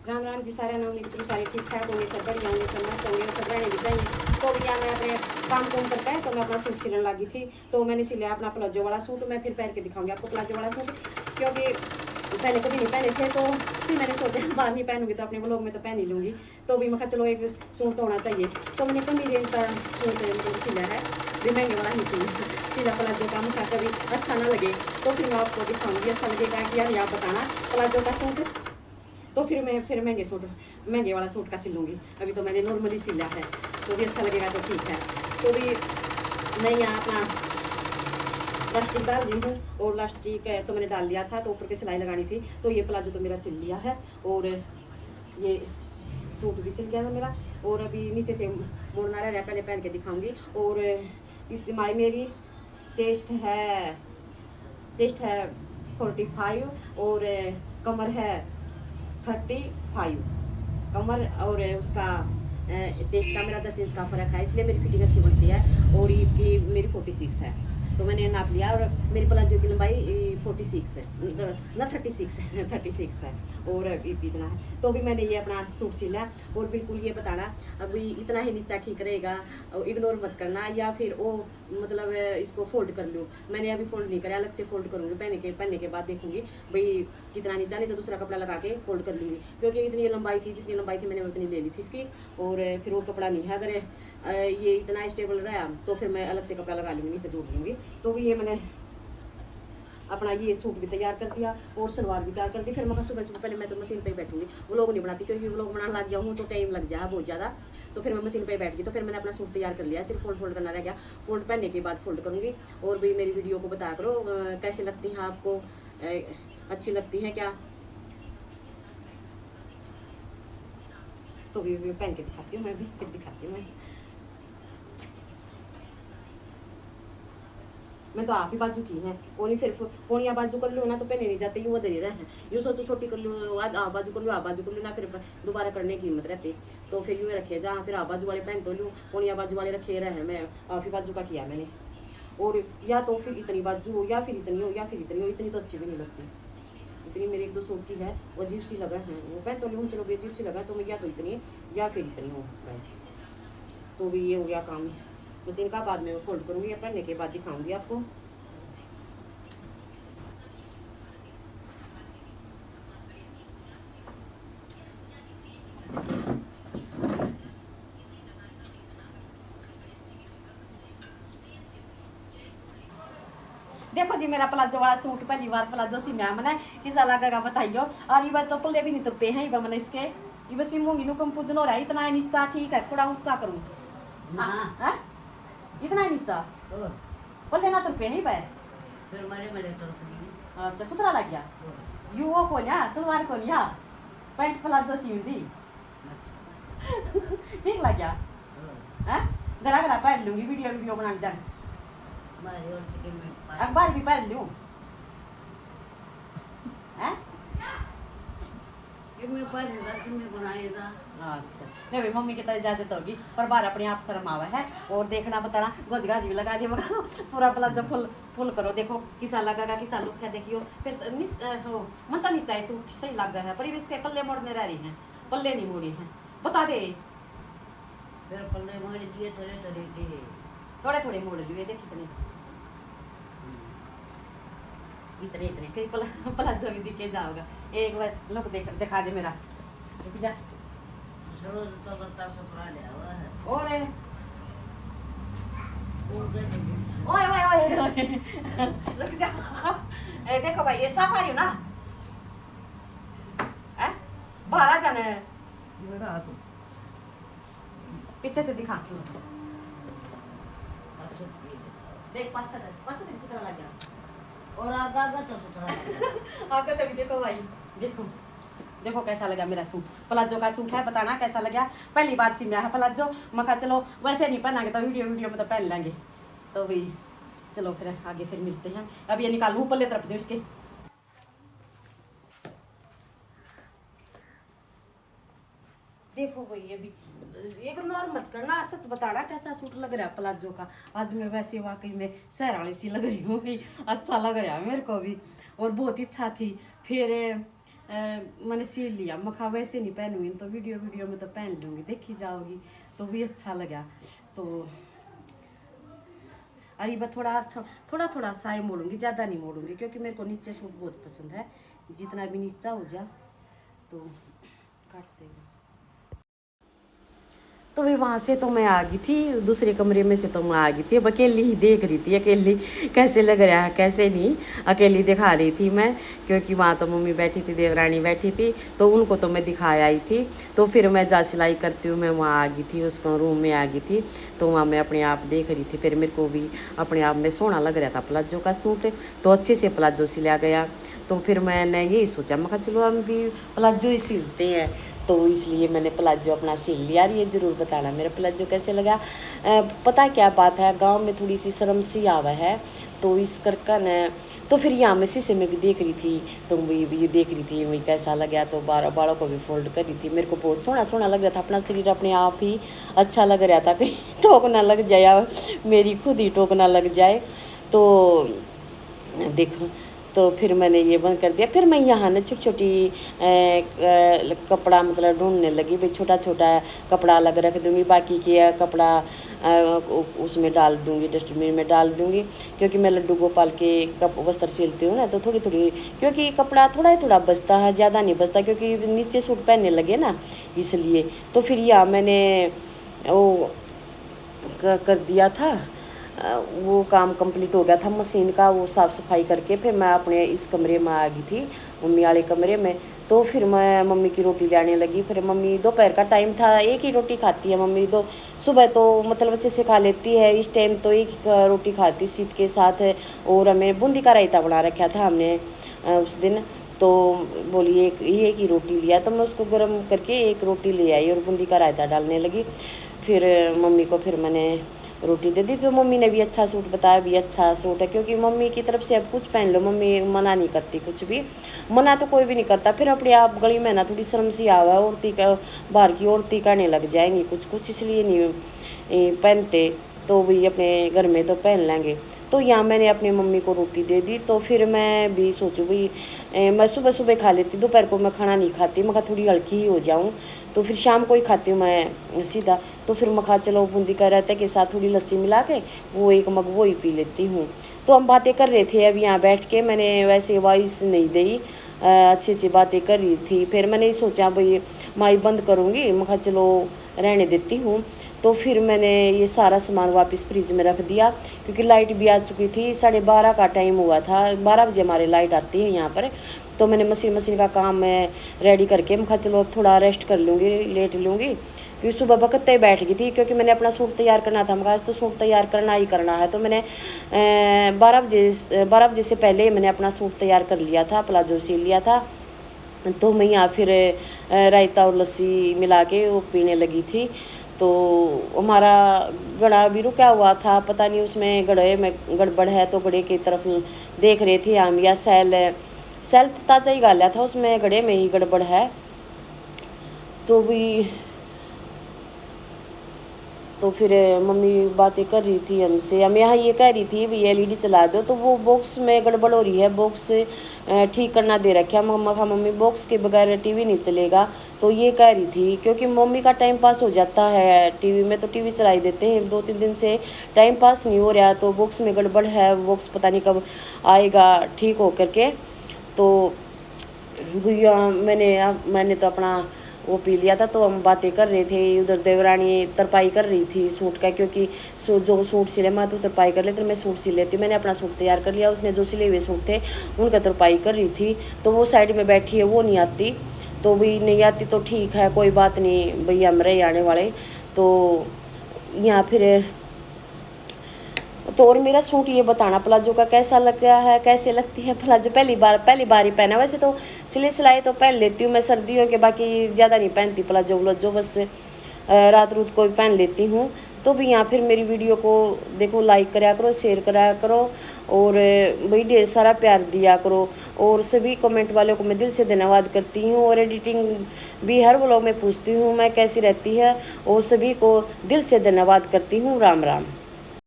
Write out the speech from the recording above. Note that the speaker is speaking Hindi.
राम राम जी सारे नाम मित्र सारे ठीक ठाक होंगे, सब बढ़िया होंगे, सब मस्त होंगे और सब रहने भी चाहिए। तो भैया मैं अपने काम कुम करके तो मैं अपना सूट सिलने लगी थी, तो मैंने सिला अपना प्लाजो वाला सूट। मैं फिर पहन के दिखाऊंगी आपको प्लाजो वाला सूट, क्योंकि पहले कभी नहीं पहने थे। तो फिर मैंने सोचा बाहर नहीं पहनूंगी तो अपने ब्लॉग में तो पहन ही लूँगी। तो भी मैं कहा चलो एक सूट तो होना चाहिए। तो मैंने कमी रेंज का सूट मतलब सिला है, भी महंगे वाला ही सिला प्लाजो का। मुझे कभी अच्छा ना लगे तो फिर मैं आपको दिखाऊंगी, अच्छा लगेगा कि यार आप बताना प्लाजो का सूट। तो फिर मैं महंगे वाला सूट का सिलूँगी। अभी तो मैंने नॉर्मली सिला है, तो भी अच्छा लगेगा तो ठीक है। तो भी मैं यहाँ अपना लास्टिक डाल दी हूँ, और लास्टिक तो मैंने डाल लिया था, तो ऊपर की सिलाई लगानी थी। तो ये प्लाजो तो मेरा सिल लिया है, और ये सूट भी सिल गया है मेरा। और अभी नीचे से मोड़ना रह रहा है, पहले पहन के दिखाऊंगी। और इस मेरी चेस्ट है 45 और कमर है 35 कमर, और उसका चेस्ट का मेरा 10 इंच का फर्क है, इसलिए मेरी फिटिंग अच्छी बनती है। और इसकी मेरी 46 है, तो मैंने नाप लिया। और मेरी प्लाजो की लंबाई 46 है ना 36 है, और इतना है। तो भी मैंने ये अपना सूट सिला। और बिल्कुल ये बताना अभी इतना ही नीचा ठीक रहेगा, इग्नोर मत करना, या फिर वो मतलब इसको फोल्ड कर लूँ। मैंने अभी फोल्ड नहीं करा, अलग से फोल्ड करूँगी। पहनने के बाद देखूँगी भाई कितना नीचा, नहीं तो दूसरा कपड़ा लगा के फोल्ड कर लूँगी, क्योंकि इतनी लंबाई थी, जितनी लंबाई थी मैंने उतनी ले ली थी इसकी। और फिर वो कपड़ा नहीं है, अगर ये इतना स्टेबल रहा तो फिर मैं अलग से कपड़ा लगा लूँगी, नीचे जोड़ लूँगी। तो ये मैंने अपना ये सूट भी तैयार कर दिया, और सलवार भी तैयार कर दी। फिर मैं सुबह पहले मैं तो मशीन पे ही बैठूंगी, व्लॉग नहीं बनाती, क्योंकि व्लॉग बनाने लग जाऊँ तो टाइम लग जाए बहुत ज़्यादा। तो फिर मैं मशीन पे बैठ गई, तो फिर मैंने अपना सूट तैयार कर लिया, सिर्फ फोल्ड करना रह गया। फोल्ड पहनने के बाद फोल्ड करूँगी। और भी मेरी वीडियो को बताया करो कैसे लगती हैं आपको, अच्छी लगती है क्या। तो भी पहन के दिखाती हूँ, मैं भी फिर दिखाती हूँ। मैं तो आप ही बाजू की है, कोनी फिर कोनिया बाजू कर लो ना तो पहने नहीं जाते, यूँ वो दे रहे हैं। यूँ सोचो छोटी कर लो, आप बाजू कर लो, आप बाजू कर लो ना, फिर दोबारा करने की हिम्मत रहती। तो फिर यूँ रखे जहाँ फिर आप बाजू वाले पहन तो लूँ, कोनिया बाजू वाले रखे रहे। मैं आप ही बाजू का किया मैंने। और या तो फिर इतनी बाजू हो, या फिर इतनी हो, या फिर इतनी हो। इतनी तो अच्छी भी नहीं लगती, इतनी मेरी 1-2 सूट की है, वो अजीब सी लगा है, वो पहन तो लूँ चलो भी अजीब सी लगा। तो मैं या तो इतनी या फिर इतनी हो बस। तो भी ये हो गया काम मशीन का। बाद में मैं फोल्ड करूँगी, या पहनने के बाद दिखाऊँगी आपको। देखो जी मेरा प्लाजो वाला सूट पहली बार प्लाजो सिला मैंने, किसा लगेगा बताइयो। और ये बात तो पल्ले भी नहीं तुपे हैं, ये मैंने इसके ये बस सिमूंगी नु कंपूजन हो रहा है। इतना ही नीचा ठीक है, थोड़ा ऊंचा करूँ हाँ, इतना ही नीचा पल्ले ना तुपे नहीं पैर, अच्छा सुथरा लग गया। यू वो को लिया सलवार को लिया, पैंट प्लाजो सिम दी ठीक लग गया। जरा जरा पहन लूंगी, वीडियो बना जान अखबार भी पहन लूँ। अच्छा नहीं भाई, मम्मी की तो इजाजत होगी, पर बार अपने आप शर्म आवा है। और देखना बताना गोज गाज भी लगा दिए मगर पूरा प्लाजो फुल करो। देखो किसा लगेगा, किसा लुक है देखियो। फिर हो मन तो नीचा सूट सही लग गया है, पर इसके पल्ले मोड़ने रह रही हैं, पल्ले नहीं मोड़ी हैं बता दे। पल्ले मोड़ दिए थोड़े थोड़े मोड़ लिए देख इतने फिर प्लाजो भी दिखे जाओगा। एक बार लुक दिखा दे मेरा, रुक जा। तो बता सपरा ले हुआ है और ओए ओए रुक जा। देखो भाई ये साफ आ रही हो ना, बाहर आ जाना है, पीछे से दिखा देख। पाँच से तरह लग गया। और आगा तो सपरा आगे तभी देखो भाई, देखो कैसा लगा मेरा सूट। प्लाजो का सूट है, बताना कैसा लगा। पहली बार सिला है प्लाजो, मखा चलो वैसे नहीं पहनांगे तो वीडियो में तो पहन लेंगे। तो भाई चलो फिर आगे फिर मिलते हैं। अब ये निकालूँ पल्ले तरफ दो इसके। देखो भाई अभी इग्नोर मत करना, सच बताना कैसा सूट लग रहा है प्लाजो का। आज मैं वैसे वाकई में शहर वाली सी लग रही हूँ, अच्छा लग रहा है मेरे को भी, और बहुत इच्छा थी। फिर मैंने सिल लिया। मखा वैसे नहीं पहनूंगी तो वीडियो में तो पहन लूँगी, देखी जाओगी तो भी अच्छा लगा। तो अरे बस थोड़ा सा ही मोड़ूंगी, ज़्यादा नहीं मोड़ूंगी, क्योंकि मेरे को नीचे सूट बहुत पसंद है। जितना भी नीचा हो जा तो काट देंगे। तो भी वहाँ से तो मैं आ गई थी, दूसरे कमरे में से तो मैं आ गई थी। अब अकेली ही देख रही थी, अकेली कैसे लग रहा है कैसे नहीं, अकेली दिखा रही थी मैं, क्योंकि वहाँ तो मम्मी बैठी थी, देवरानी बैठी थी, तो उनको तो मैं दिखाया आई थी। तो फिर मैं जा सिलाई करती हूँ, मैं वहाँ आ गई थी, उसको रूम में आ गई थी। तो वहाँ मैं अपने आप देख रही थी। फिर मेरे को भी अपने आप में सोना लग रहा था प्लाजो का सूट, तो अच्छे से प्लाजो सिला गया। तो फिर मैंने यही सोचा, मैं कहा चलो हम भी प्लाजो ही सिलते हैं। तो इसलिए मैंने प्लाजो अपना सिल लिया। ये ज़रूर बताना मेरा प्लाजो कैसे लगा। पता क्या बात है, गांव में थोड़ी सी शर्म सी आवा है, तो इस करके न तो फिर यहाँ मैं शीशे में भी देख रही थी, तो भी देख रही थी वही कैसा लगा। तो बालों को भी फोल्ड कर रही थी। मेरे को बहुत सोना लग रहा था, अपना शरीर अपने आप ही अच्छा लग रहा था, कहीं टोक ना लग जाए, मेरी खुद ही टोक ना लग जाए। तो देखो, तो फिर मैंने ये बंद कर दिया। फिर मैं यहाँ ना छोटी कपड़ा मतलब ढूंढने लगी, भाई छोटा कपड़ा अलग रख दूँगी, बाकी के कपड़ा उसमें डाल दूँगी, डस्टबिन में डाल दूँगी। क्योंकि मैं लड्डू गोपाल के वस्त्र सिलती हूँ ना, तो थोड़ी क्योंकि कपड़ा थोड़ा बचता है, ज़्यादा नहीं बचता, क्योंकि नीचे सूट पहनने लगे ना, इसलिए। तो फिर यहाँ मैंने वो कर दिया था, वो काम कंप्लीट हो गया था मशीन का, वो साफ़ सफाई करके फिर मैं अपने इस कमरे में आ गई थी, मम्मी वाले कमरे में। तो फिर मैं मम्मी की रोटी लाने लगी। फिर मम्मी दोपहर का टाइम था, एक ही रोटी खाती है मम्मी, तो सुबह तो मतलब अच्छे से खा लेती है, इस टाइम तो एक ही रोटी खाती शीत के साथ। और हमें बूंदी का रायता बना रखा था हमने उस दिन, तो बोली एक ही रोटी लिया, तो मैं उसको गर्म करके एक रोटी ले आई और बूंदी का रायता डालने लगी। फिर मम्मी को फिर मैंने रोटी दे दी। फिर मम्मी ने भी अच्छा सूट बताया, भी अच्छा सूट है, क्योंकि मम्मी की तरफ से अब कुछ पहन लो, मम्मी मना नहीं करती, कुछ भी मना तो कोई भी नहीं करता। फिर अपने आप गली में ना थोड़ी शर्म सी आवा, औरती का बाहर की औरती कहने लग जाएंगी कुछ, इसलिए नहीं पहनते। तो वही अपने घर में तो पहन लेंगे। तो यहाँ मैंने अपनी मम्मी को रोटी दे दी। तो फिर मैं भी सोचूँ भाई मैं सुबह खा लेती, दोपहर को मैं खाना नहीं खाती, मैं थोड़ी हल्की ही हो जाऊँ, तो फिर शाम को ही खाती हूँ मैं सीधा। तो फिर मैं खा चलो बूंदी का रायता के साथ थोड़ी लस्सी मिला के वो एक मग वो ही पी लेती हूँ। तो हम बातें कर रहे थे अब यहाँ बैठ के, मैंने वैसे वॉइस नहीं दी, अच्छी बातें कर रही थी। फिर मैंने सोचा भाई माई बंद करूँगी, मैं कहा चलो रहने देती हूँ। तो फिर मैंने ये सारा सामान वापस फ्रिज में रख दिया, क्योंकि लाइट भी आ चुकी थी, 12:30 का टाइम हुआ था, 12 बजे हमारे लाइट आती है यहाँ पर। तो मैंने मशीन का काम मैं रेडी करके मैं कहा चलो थोड़ा रेस्ट कर लूँगी, लेट लूँगी, क्योंकि सुबह बकते ही बैठ गई थी, क्योंकि मैंने अपना सूट तैयार करना था। मैं तो सूट तैयार करना ही करना है, तो मैंने 12 बजे से पहले मैंने अपना सूट तैयार कर लिया था, प्लाजो सिल लिया था। तो मैं यहाँ फिर रायता और लस्सी मिला के वो पीने लगी थी। तो हमारा गड़ा भी रुका हुआ था, पता नहीं उसमें गड़े में गड़बड़ है, तो गड़े की तरफ देख रहे थे हम, या सेल तो ताज़ा ही गाला था, उसमें गड़े में ही गड़बड़ है। तो फिर मम्मी बातें कर रही थी हमसे, हम यहाँ ये कह रही थी भी LED चला दो, तो वो बॉक्स में गड़बड़ हो रही है, बॉक्स ठीक करना दे रखा। मम्मी बॉक्स के बगैर टीवी नहीं चलेगा, तो ये कह रही थी, क्योंकि मम्मी का टाइम पास हो जाता है टीवी में, तो टीवी चलाई देते हैं। 2-3 दिन से टाइम पास नहीं हो रहा, तो बॉक्स में गड़बड़ है, बॉक्स पता नहीं कब आएगा ठीक हो करके। तो भैया मैंने तो अपना वो पी लिया था। तो हम बातें कर रहे थे, उधर देवरानी तरपाई कर रही थी सूट का, क्योंकि जो सूट सिले मैं तो तरपाई कर लेती, मैं सूट सिल लेती। मैंने अपना सूट तैयार कर लिया, उसने जो सिले हुए सूट थे उनका तरपाई कर रही थी। तो वो साइड में बैठी है, वो नहीं आती, तो भी नहीं आती तो ठीक है, कोई बात नहीं, भैया हम रहे आने वाले। तो यहाँ फिर तो और मेरा सूट ये बताना प्लाजो का कैसा लगा है, कैसे लगती है प्लाजो। पहली बार ही पहना। वैसे तो सिलाई तो पहन लेती हूँ मैं सर्दियों के, बाकी ज़्यादा नहीं पहनती प्लाजो बस रात को भी पहन लेती हूँ। तो भी यहाँ फिर मेरी वीडियो को देखो, लाइक कराया करो, शेयर कराया करो, और भाई ढेर सारा प्यार दिया करो। और सभी कमेंट वालों को मैं दिल से धन्यवाद करती हूँ, और एडिटिंग भी हर व्लॉग में पूछती हूँ मैं कैसी रहती है, और सभी को दिल से धन्यवाद करती हूँ। राम राम।